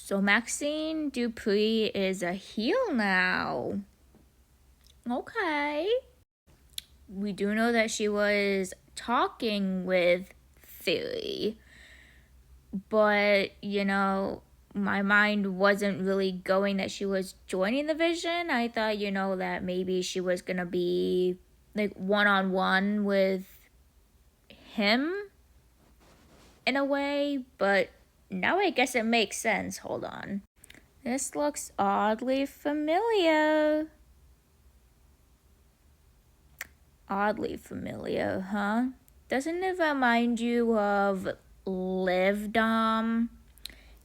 So Maxine Dupree is a heel now. Okay. We do know that she was talking with Theory, but my mind wasn't really going that she was joining the Vision. I thought, that maybe she was gonna be like one-on-one with him in a way, but now I guess it makes sense. Hold on. This looks oddly familiar. Oddly familiar, huh? Doesn't it remind you of Liv Dom?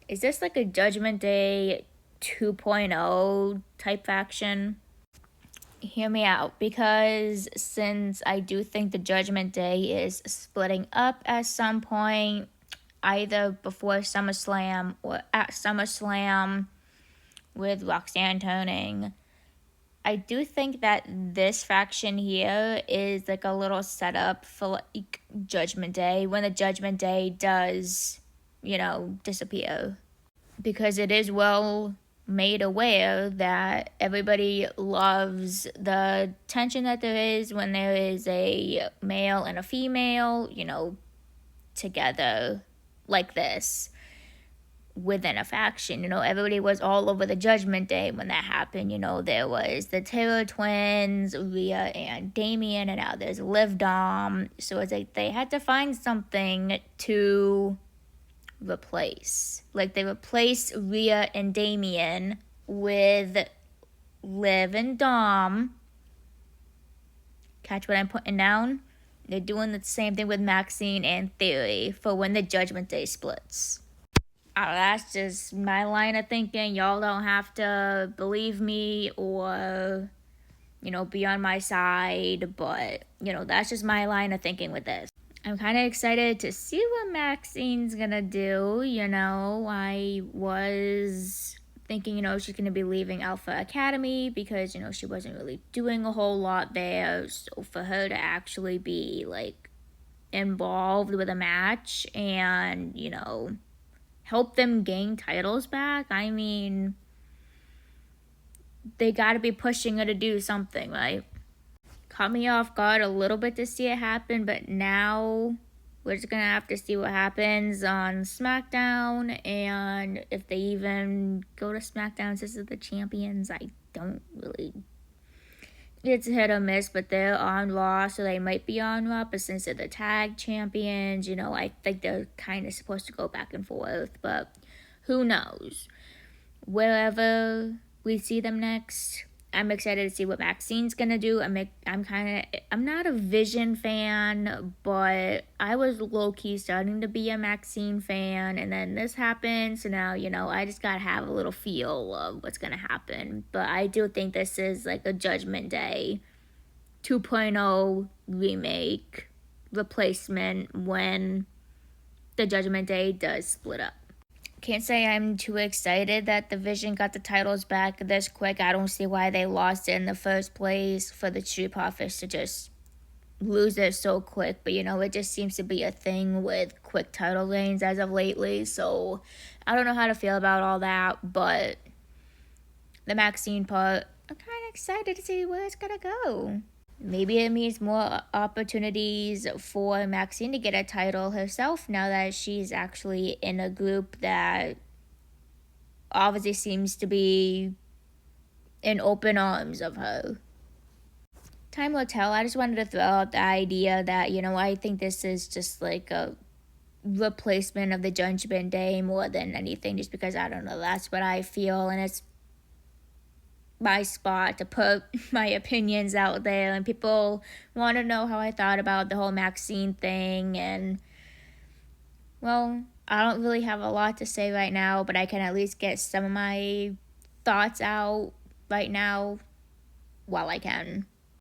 Is this like a Judgment Day 2.0 type faction? Hear me out, because since I do think the Judgment Day is splitting up at some point, either before SummerSlam or at SummerSlam with Roxanne turning, I do think that this faction here is like a little setup for like Judgment Day when the Judgment Day does, disappear. Because it is well made aware that everybody loves the tension that there is when there is a male and a female, together like this within a faction. Everybody was all over the Judgment Day when that happened. There was the Taylor twins, Rhea and Damien, and now there's Liv Dom. So it's like they had to find something to replace. Like they replaced Rhea and Damien with Liv and Dom. Catch what I'm putting down? They're doing the same thing with Maxxine and Theory for when the Judgment Day splits. That's just my line of thinking. Y'all don't have to believe me or, be on my side. But, that's just my line of thinking with this. I'm kind of excited to see what Maxine's gonna do. I was thinking, she's gonna be leaving Alpha Academy because, she wasn't really doing a whole lot there. So for her to actually be, like, involved with a match and, help them gain titles back, I mean, they gotta be pushing her to do something, right? Caught me off guard a little bit to see it happen, but now we're just gonna have to see what happens on SmackDown, and if they even go to SmackDown since they're the champions. I don't really... It's hit or miss, but they're on Raw, so they might be on Raw, but since they're the tag champions, I think they're kind of supposed to go back and forth, but who knows? Wherever we see them next, I'm excited to see what Maxine's gonna do. I'm not a Vision fan, but I was low-key starting to be a Maxxine fan, and then this happened, so now, I just gotta have a little feel of what's gonna happen. But I do think this is like a Judgment Day 2.0 remake replacement when the Judgment Day does split up. Can't say I'm too excited that the Vision got the titles back this quick. I don't see why they lost it in the first place for the Street Profits to just lose it so quick. But, it just seems to be a thing with quick title reigns as of lately. So I don't know how to feel about all that. But the Maxxine part, I'm kind of excited to see where it's going to go. Maybe it means more opportunities for Maxxine to get a title herself now that she's actually in a group that obviously seems to be in open arms of her. Time will tell. I just wanted to throw out the idea that, I think this is just like a replacement of the Judgment Day more than anything, just because, I don't know, that's what I feel, and it's my spot to put my opinions out there, and people want to know how I thought about the whole Maxxine thing, and well, I don't really have a lot to say right now, but I can at least get some of my thoughts out right now while I can.